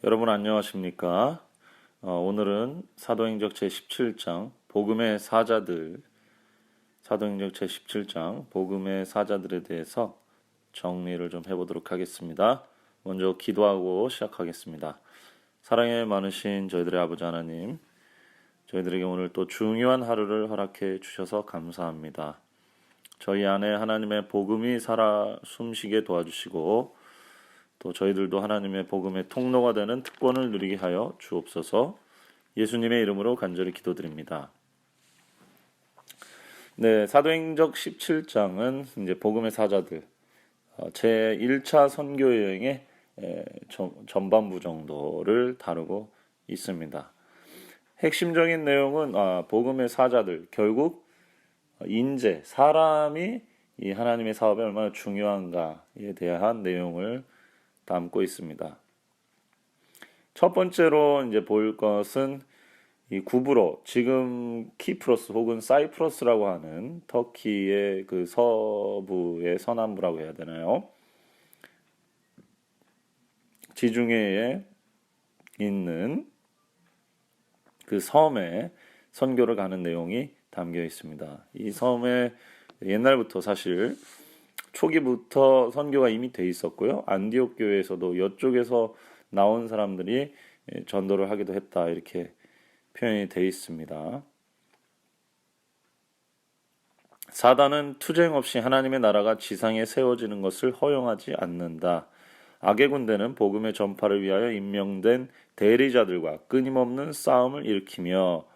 여러분 안녕하십니까? 오늘은 사도행전 제17장 복음의 사자들에 대해서 정리를 좀 해보도록 하겠습니다. 먼저 기도하고 시작하겠습니다. 사랑에 많으신 저희들의 아버지 하나님, 저희들에게 오늘 또 중요한 하루를 허락해 주셔서 감사합니다. 저희 안에 하나님의 복음이 살아 숨쉬게 도와주시고 또 저희들도 하나님의 복음의 통로가 되는 특권을 누리게 하여 주옵소서. 예수님의 이름으로 간절히 기도드립니다. 네, 사도행전 17장은 이제 복음의 사자들 제 1차 선교 여행의 전반부 정도를 다루고 있습니다. 핵심적인 내용은 복음의 사자들, 결국 인재, 사람이 이 하나님의 사업에 얼마나 중요한가에 대한 내용을 담고 있습니다. 첫 번째로 이제 볼 것은 이 구브로, 지금 키프로스 혹은 사이프러스라고 하는 터키의 그 서부의 서남부라고 해야 되나요? 지중해에 있는 그 섬에 선교를 가는 내용이 담겨 있습니다. 이 섬에 옛날부터 사실 초기부터 선교가 이미 돼 있었고요. 안디옥 교회에서도 이쪽에서 나온 사람들이 전도를 하기도 했다, 이렇게 표현이 돼 있습니다. 사단은 투쟁 없이 하나님의 나라가 지상에 세워지는 것을 허용하지 않는다. 악의 군대는 복음의 전파를 위하여 임명된 대리자들과 끊임없는 싸움을 일으키며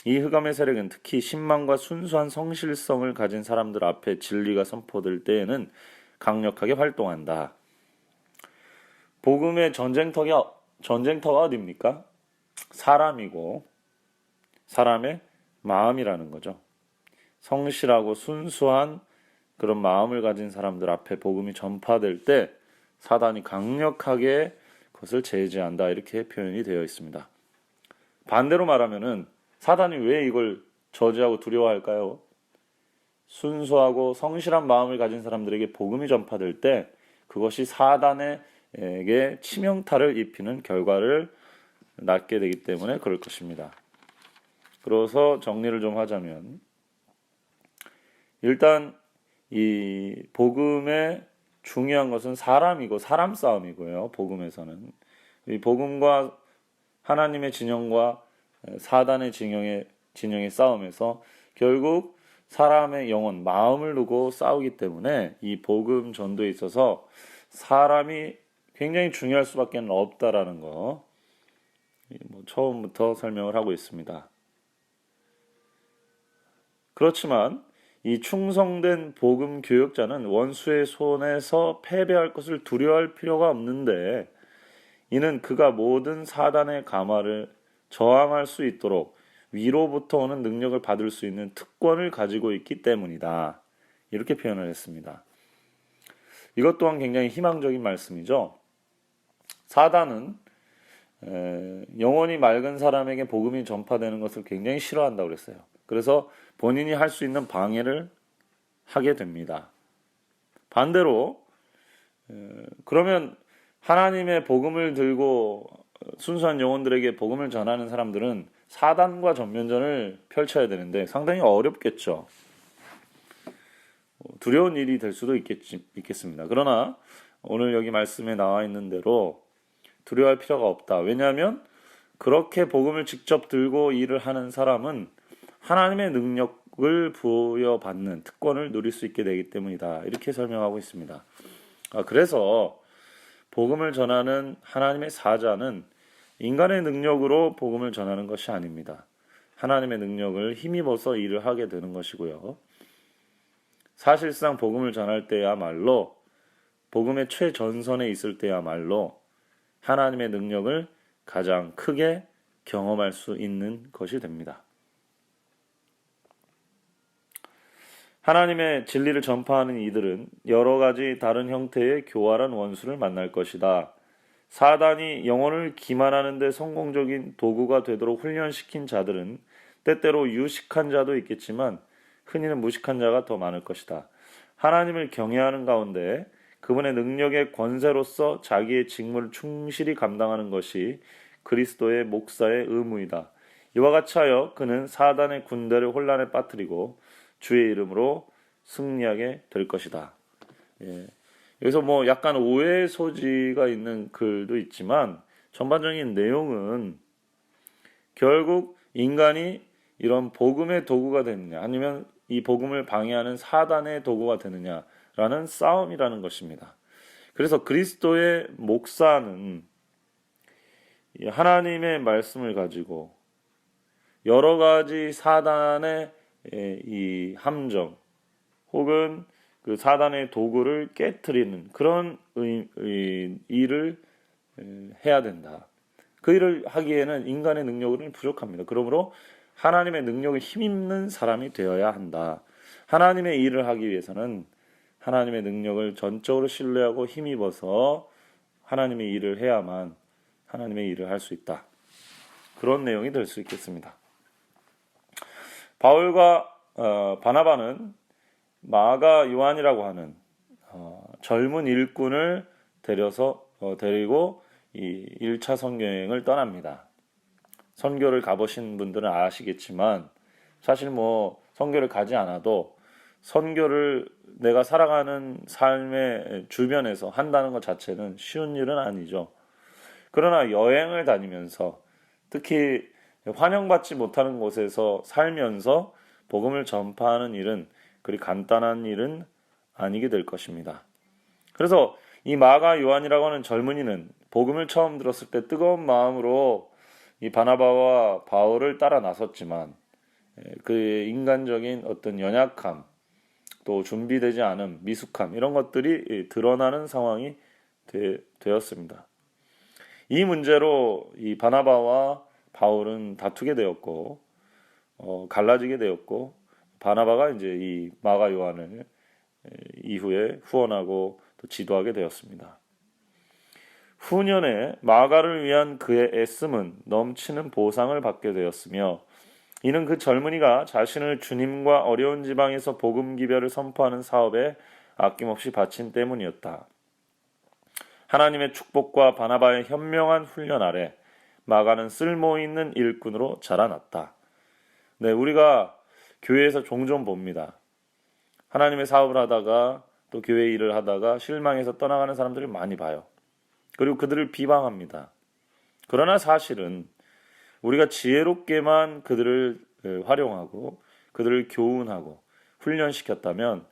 이 흑암의 세력은 특히 신망과 순수한 성실성을 가진 사람들 앞에 진리가 선포될 때에는 강력하게 활동한다. 복음의 전쟁터가 어디입니까? 사람이고 사람의 마음이라는 거죠. 성실하고 순수한 그런 마음을 가진 사람들 앞에 복음이 전파될 때 사단이 강력하게 그것을 제지한다, 이렇게 표현이 되어 있습니다. 반대로 말하면은 사단이 왜 이걸 저지하고 두려워할까요? 순수하고 성실한 마음을 가진 사람들에게 복음이 전파될 때 그것이 사단에게 치명타를 입히는 결과를 낳게 되기 때문에 그럴 것입니다. 그래서 정리를 좀 하자면, 일단 이 복음의 중요한 것은 사람이고 사람 싸움이고요. 복음에서는 이 복음과 하나님의 진영과 사단의 진영의 싸움에서 결국 사람의 영혼, 마음을 두고 싸우기 때문에 이 복음 전도에 있어서 사람이 굉장히 중요할 수밖에 없다라는 거, 처음부터 설명을 하고 있습니다. 그렇지만 이 충성된 복음 교역자는 원수의 손에서 패배할 것을 두려워할 필요가 없는데, 이는 그가 모든 사단의 감화를 저항할 수 있도록 위로부터 오는 능력을 받을 수 있는 특권을 가지고 있기 때문이다, 이렇게 표현을 했습니다. 이것 또한 굉장히 희망적인 말씀이죠. 사단은 영혼이 맑은 사람에게 복음이 전파되는 것을 굉장히 싫어한다고 그랬어요. 그래서 본인이 할 수 있는 방해를 하게 됩니다. 반대로 그러면 하나님의 복음을 들고 순수한 영혼들에게 복음을 전하는 사람들은 사단과 전면전을 펼쳐야 되는데 상당히 어렵겠죠. 두려운 일이 될 수도 있겠습니다. 그러나 오늘 여기 말씀에 나와 있는 대로 두려워할 필요가 없다. 왜냐하면 그렇게 복음을 직접 들고 일을 하는 사람은 하나님의 능력을 부여받는 특권을 누릴 수 있게 되기 때문이다, 이렇게 설명하고 있습니다. 그래서 복음을 전하는 하나님의 사자는 인간의 능력으로 복음을 전하는 것이 아닙니다. 하나님의 능력을 힘입어서 일을 하게 되는 것이고요. 사실상 복음을 전할 때야말로, 복음의 최전선에 있을 때야말로 하나님의 능력을 가장 크게 경험할 수 있는 것이 됩니다. 하나님의 진리를 전파하는 이들은 여러 가지 다른 형태의 교활한 원수를 만날 것이다. 사단이 영혼을 기만하는 데 성공적인 도구가 되도록 훈련시킨 자들은 때때로 유식한 자도 있겠지만 흔히는 무식한 자가 더 많을 것이다. 하나님을 경외하는 가운데 그분의 능력의 권세로서 자기의 직무를 충실히 감당하는 것이 그리스도의 목사의 의무이다. 이와 같이 하여 그는 사단의 군대를 혼란에 빠뜨리고 주의 이름으로 승리하게 될 것이다. 예. 여기서 뭐 약간 오해의 소지가 있는 글도 있지만 전반적인 내용은 결국 인간이 이런 복음의 도구가 되느냐 아니면 이 복음을 방해하는 사단의 도구가 되느냐라는 싸움이라는 것입니다. 그래서 그리스도의 목사는 하나님의 말씀을 가지고 여러 가지 사단의 이 함정 혹은 그 사단의 도구를 깨트리는 그런 일을 해야 된다. 그 일을 하기에는 인간의 능력은 부족합니다. 그러므로 하나님의 능력을 힘입는 사람이 되어야 한다. 하나님의 일을 하기 위해서는 하나님의 능력을 전적으로 신뢰하고 힘입어서 하나님의 일을 해야만 하나님의 일을 할 수 있다. 그런 내용이 될 수 있겠습니다. 바울과 바나바는 마가 요한이라고 하는 젊은 일꾼을 데리고 이 1차 선교여행을 떠납니다. 선교를 가보신 분들은 아시겠지만 사실 뭐 선교를 가지 않아도 선교를 내가 살아가는 삶의 주변에서 한다는 것 자체는 쉬운 일은 아니죠. 그러나 여행을 다니면서 특히 환영받지 못하는 곳에서 살면서 복음을 전파하는 일은 그리 간단한 일은 아니게 될 것입니다. 그래서 이 마가 요한이라고 하는 젊은이는 복음을 처음 들었을 때 뜨거운 마음으로 이 바나바와 바울을 따라 나섰지만 그의 인간적인 어떤 연약함 또 준비되지 않은 미숙함 이런 것들이 드러나는 상황이 되었습니다. 이 문제로 이 바나바와 바울은 다투게 되었고 갈라지게 되었고 바나바가 이제 이 마가 요한을 이후에 후원하고 또 지도하게 되었습니다. 후년에 마가를 위한 그의 애씀은 넘치는 보상을 받게 되었으며 이는 그 젊은이가 자신을 주님과 어려운 지방에서 복음 기별을 선포하는 사업에 아낌없이 바친 때문이었다. 하나님의 축복과 바나바의 현명한 훈련 아래 마가는 쓸모있는 일꾼으로 자라났다. 네, 우리가 교회에서 종종 봅니다. 하나님의 사업을 하다가 또 교회 일을 하다가 실망해서 떠나가는 사람들을 많이 봐요. 그리고 그들을 비방합니다. 그러나 사실은 우리가 지혜롭게만 그들을 활용하고 그들을 교훈하고 훈련시켰다면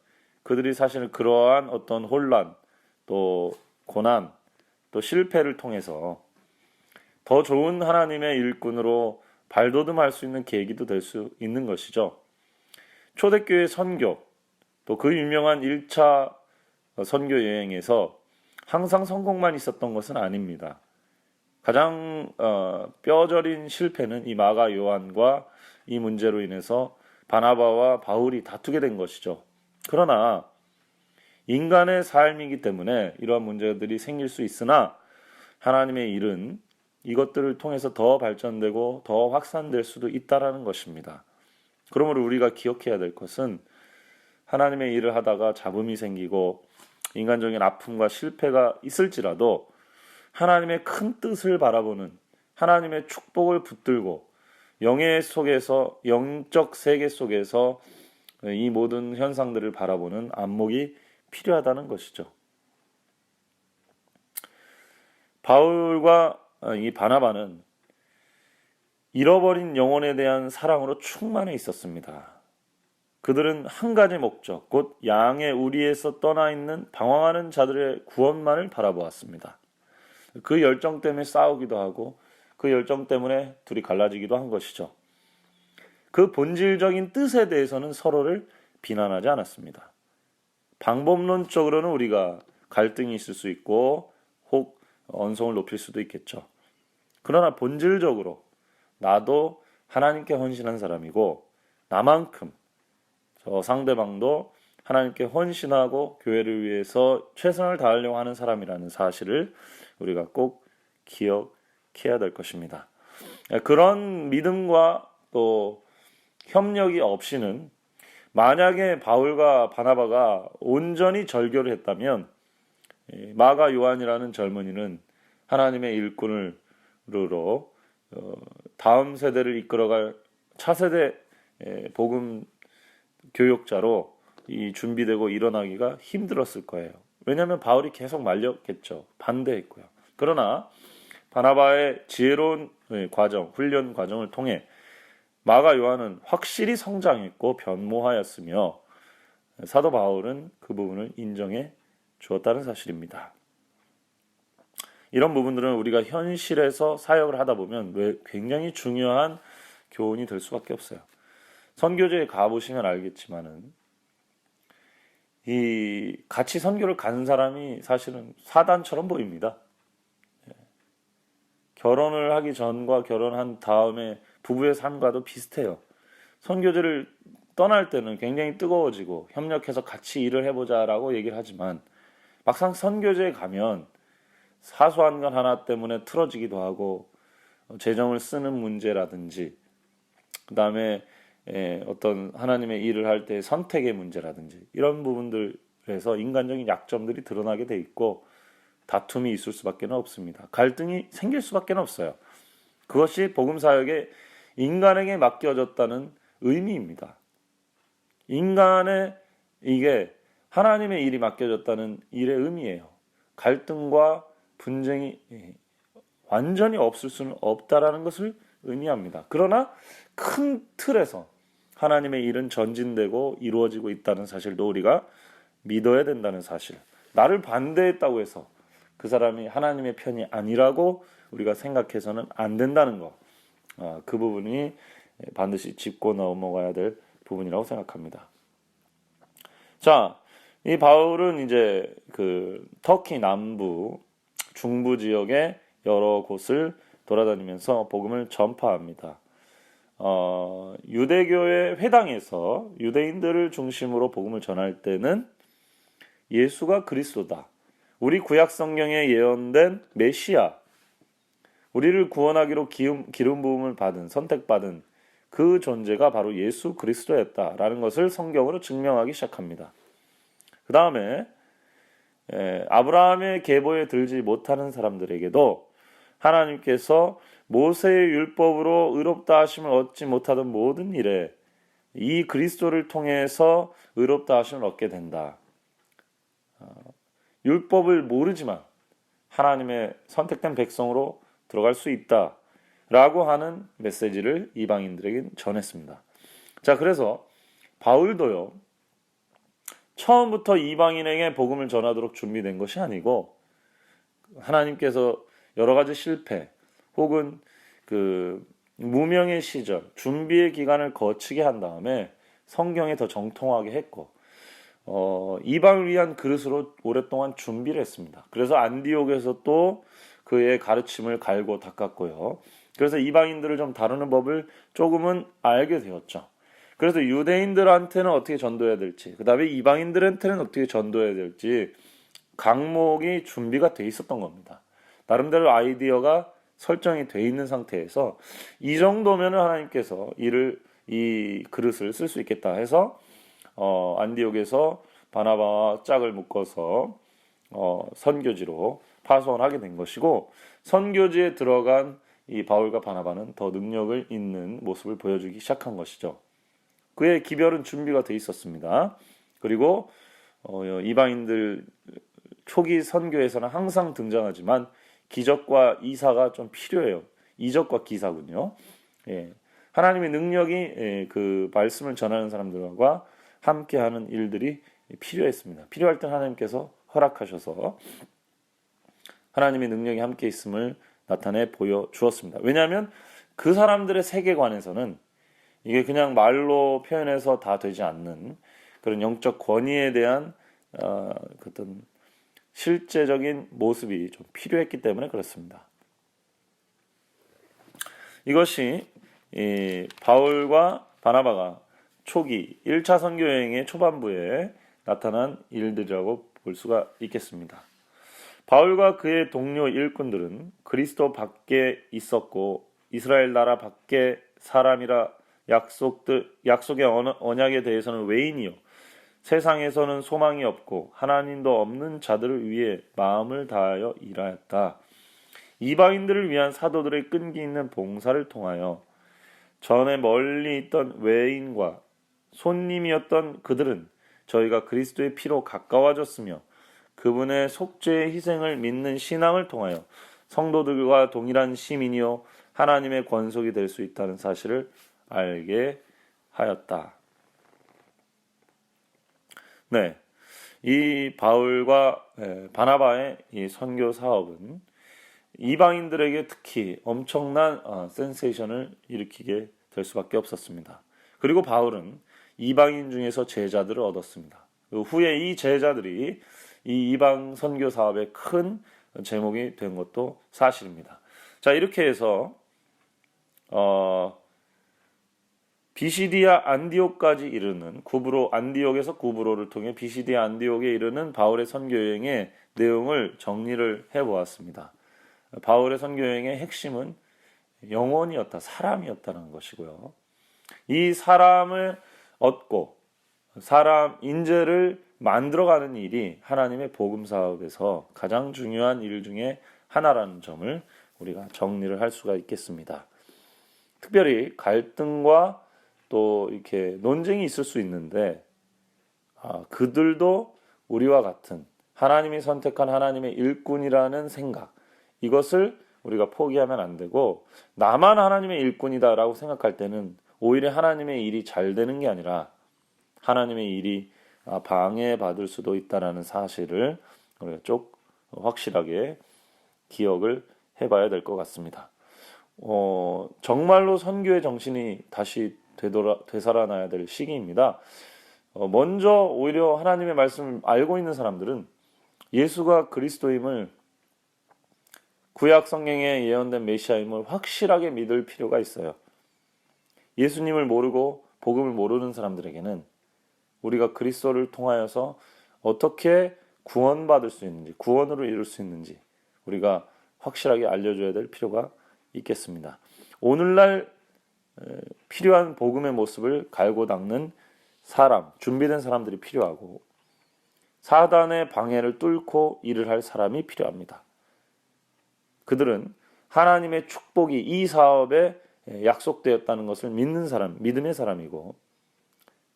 그들이 사실 그러한 어떤 혼란 또 고난 또 실패를 통해서 더 좋은 하나님의 일꾼으로 발돋움할 수 있는 계기도 될 수 있는 것이죠. 초대교회 선교 또 그 유명한 1차 선교 여행에서 항상 성공만 있었던 것은 아닙니다. 가장 뼈저린 실패는 이 마가 요한과 이 문제로 인해서 바나바와 바울이 다투게 된 것이죠. 그러나 인간의 삶이기 때문에 이러한 문제들이 생길 수 있으나 하나님의 일은 이것들을 통해서 더 발전되고 더 확산될 수도 있다라는 것입니다. 그러므로 우리가 기억해야 될 것은 하나님의 일을 하다가 잡음이 생기고 인간적인 아픔과 실패가 있을지라도 하나님의 큰 뜻을 바라보는 하나님의 축복을 붙들고 영적 세계 속에서 이 모든 현상들을 바라보는 안목이 필요하다는 것이죠. 바울과 이 바나바는 잃어버린 영혼에 대한 사랑으로 충만해 있었습니다. 그들은 한 가지 목적, 곧 양의 우리에서 떠나 있는 방황하는 자들의 구원만을 바라보았습니다. 그 열정 때문에 싸우기도 하고 그 열정 때문에 둘이 갈라지기도 한 것이죠. 그 본질적인 뜻에 대해서는 서로를 비난하지 않았습니다. 방법론적으로는 우리가 갈등이 있을 수 있고 혹 언성을 높일 수도 있겠죠. 그러나 본질적으로 나도 하나님께 헌신한 사람이고 나만큼 저 상대방도 하나님께 헌신하고 교회를 위해서 최선을 다하려고 하는 사람이라는 사실을 우리가 꼭 기억해야 될 것입니다. 그런 믿음과 또 협력이 없이는 만약에 바울과 바나바가 온전히 절교를 했다면 마가 요한이라는 젊은이는 하나님의 일꾼으로 다음 세대를 이끌어갈 차세대 복음 교육자로 이 준비되고 일어나기가 힘들었을 거예요. 왜냐하면 바울이 계속 말렸겠죠. 반대했고요. 그러나 바나바의 지혜로운 과정, 훈련 과정을 통해 마가 요한은 확실히 성장했고 변모하였으며 사도 바울은 그 부분을 인정해 주었다는 사실입니다. 이런 부분들은 우리가 현실에서 사역을 하다 보면 굉장히 중요한 교훈이 될 수밖에 없어요. 선교제에 가보시면 알겠지만은 이 같이 선교를 간 사람이 사실은 사단처럼 보입니다. 결혼을 하기 전과 결혼한 다음에 부부의 삶과도 비슷해요. 선교제를 떠날 때는 굉장히 뜨거워지고 협력해서 같이 일을 해보자라고 얘기를 하지만 막상 선교제에 가면 사소한 것 하나 때문에 틀어지기도 하고 재정을 쓰는 문제라든지 그 다음에 어떤 하나님의 일을 할 때 선택의 문제라든지 이런 부분들에서 인간적인 약점들이 드러나게 돼 있고 다툼이 있을 수밖에 없습니다. 갈등이 생길 수밖에 없어요. 그것이 복음사역에 인간에게 맡겨졌다는 의미입니다. 인간의 이게 하나님의 일이 맡겨졌다는 일의 의미예요. 갈등과 분쟁이 완전히 없을 수는 없다라는 것을 의미합니다. 그러나 큰 틀에서 하나님의 일은 전진되고 이루어지고 있다는 사실도 우리가 믿어야 된다는 사실. 나를 반대했다고 해서 그 사람이 하나님의 편이 아니라고 우리가 생각해서는 안 된다는 것. 그 부분이 반드시 짚고 넘어가야 될 부분이라고 생각합니다. 자, 이 바울은 이제 그 터키 남부 중부 지역의 여러 곳을 돌아다니면서 복음을 전파합니다. 유대교의 회당에서 유대인들을 중심으로 복음을 전할 때는 예수가 그리스도다. 우리 구약 성경에 예언된 메시아, 우리를 구원하기로 기름 부음을 받은 선택받은 그 존재가 바로 예수 그리스도였다라는 것을 성경으로 증명하기 시작합니다. 그 다음에 아브라함의 계보에 들지 못하는 사람들에게도 하나님께서 모세의 율법으로 의롭다 하심을 얻지 못하던 모든 일에 이 그리스도를 통해서 의롭다 하심을 얻게 된다. 율법을 모르지만 하나님의 선택된 백성으로 들어갈 수 있다라고 하는 메시지를 이방인들에게 전했습니다. 자, 그래서 바울도요, 처음부터 이방인에게 복음을 전하도록 준비된 것이 아니고 하나님께서 여러 가지 실패 혹은 그 무명의 시절, 준비의 기간을 거치게 한 다음에 성경에 더 정통하게 했고 이방을 위한 그릇으로 오랫동안 준비를 했습니다. 그래서 안디옥에서 또 그의 가르침을 갈고 닦았고요. 그래서 이방인들을 좀 다루는 법을 조금은 알게 되었죠. 그래서 유대인들한테는 어떻게 전도해야 될지, 그 다음에 이방인들한테는 어떻게 전도해야 될지 강목이 준비가 돼 있었던 겁니다. 나름대로 아이디어가 설정이 돼 있는 상태에서 이 정도면 하나님께서 이 그릇을 쓸 수 있겠다 해서 안디옥에서 바나바와 짝을 묶어서 선교지로 파송하게 된 것이고, 선교지에 들어간 이 바울과 바나바는 더 능력을 있는 모습을 보여주기 시작한 것이죠. 그의 기별은 준비가 돼 있었습니다. 그리고 이방인들 초기 선교에서는 항상 등장하지만 기적과 이사가 좀 필요해요. 이적과 기사군요. 하나님의 능력이 그 말씀을 전하는 사람들과 함께하는 일들이 필요했습니다. 필요할 때 하나님께서 허락하셔서 하나님의 능력이 함께 있음을 나타내 보여주었습니다. 왜냐하면 그 사람들의 세계관에서는 이게 그냥 말로 표현해서 다 되지 않는 그런 영적 권위에 대한 어떤 실제적인 모습이 좀 필요했기 때문에 그렇습니다. 이것이 바울과 바나바가 초기 1차 선교 여행의 초반부에 나타난 일들이라고 볼 수가 있겠습니다. 바울과 그의 동료 일꾼들은 그리스도 밖에 있었고 이스라엘 나라 밖에 사람이라 약속의 언약에 대해서는 외인이요 세상에서는 소망이 없고 하나님도 없는 자들을 위해 마음을 다하여 일하였다. 이방인들을 위한 사도들의 끈기 있는 봉사를 통하여 전에 멀리 있던 외인과 손님이었던 그들은 저희가 그리스도의 피로 가까워졌으며 그분의 속죄의 희생을 믿는 신앙을 통하여 성도들과 동일한 시민이요 하나님의 권속이 될 수 있다는 사실을 알게 하였다. 네, 이 바울과 바나바의 이 선교 사업은 이방인들에게 특히 엄청난 센세이션을 일으키게 될 수밖에 없었습니다. 그리고 바울은 이방인 중에서 제자들을 얻었습니다. 그 후에 이 제자들이 이 이방 선교 사업의 큰 제목이 된 것도 사실입니다. 자, 이렇게 해서 비시디아 안디옥까지 이르는 구브로, 안디옥에서 구브로를 통해 비시디아 안디옥에 이르는 바울의 선교 여행의 내용을 정리를 해보았습니다. 바울의 선교 여행의 핵심은 영혼이었다, 사람이었다는 것이고요. 이 사람을 얻고 사람 인재를 만들어가는 일이 하나님의 복음 사업에서 가장 중요한 일 중에 하나라는 점을 우리가 정리를 할 수가 있겠습니다. 특별히 갈등과 또 이렇게 논쟁이 있을 수 있는데 그들도 우리와 같은 하나님이 선택한 하나님의 일꾼이라는 생각, 이것을 우리가 포기하면 안 되고, 나만 하나님의 일꾼이다라고 생각할 때는 오히려 하나님의 일이 잘 되는 게 아니라 하나님의 일이 방해받을 수도 있다는 사실을 우리가 쭉 확실하게 기억을 해봐야 될 것 같습니다. 정말로 선교의 정신이 다시 되살아나야 될 시기입니다. 먼저 오히려 하나님의 말씀을 알고 있는 사람들은 예수가 그리스도임을, 구약 성경에 예언된 메시아임을 확실하게 믿을 필요가 있어요. 예수님을 모르고 복음을 모르는 사람들에게는 우리가 그리스도를 통하여서 어떻게 구원받을 수 있는지, 구원으로 이룰 수 있는지 우리가 확실하게 알려줘야 될 필요가 있겠습니다. 오늘날 필요한 복음의 모습을 갈고 닦는 사람, 준비된 사람들이 필요하고, 사단의 방해를 뚫고 일을 할 사람이 필요합니다. 그들은 하나님의 축복이 이 사업에 약속되었다는 것을 믿는 사람, 믿음의 사람이고,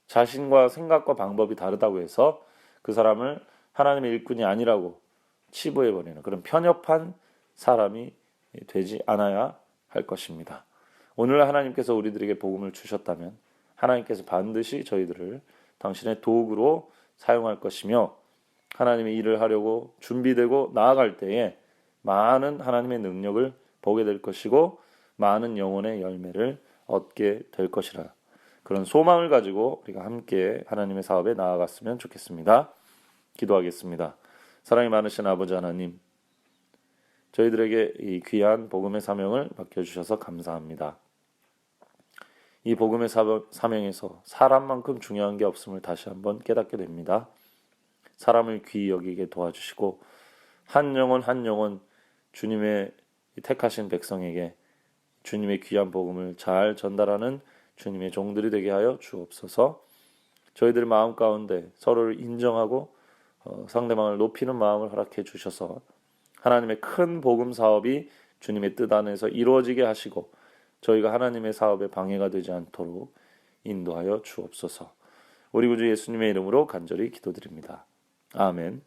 자신과 생각과 방법이 다르다고 해서 그 사람을 하나님의 일꾼이 아니라고 치부해버리는 그런 편협한 사람이 되지 않아야 할 것입니다. 오늘 하나님께서 우리들에게 복음을 주셨다면 하나님께서 반드시 저희들을 당신의 도구로 사용할 것이며, 하나님의 일을 하려고 준비되고 나아갈 때에 많은 하나님의 능력을 보게 될 것이고 많은 영혼의 열매를 얻게 될 것이라, 그런 소망을 가지고 우리가 함께 하나님의 사업에 나아갔으면 좋겠습니다. 기도하겠습니다. 사랑이 많으신 아버지 하나님, 저희들에게 이 귀한 복음의 사명을 맡겨주셔서 감사합니다. 이 복음의 사명에서 사람만큼 중요한 게 없음을 다시 한번 깨닫게 됩니다. 사람을 귀히 여기게 도와주시고 한 영혼 한 영혼 주님의 택하신 백성에게 주님의 귀한 복음을 잘 전달하는 주님의 종들이 되게 하여 주옵소서. 저희들 마음 가운데 서로를 인정하고 상대방을 높이는 마음을 허락해 주셔서 하나님의 큰 복음 사업이 주님의 뜻 안에서 이루어지게 하시고 저희가 하나님의 사업에 방해가 되지 않도록 인도하여 주옵소서. 우리 구주 예수님의 이름으로 간절히 기도드립니다. 아멘.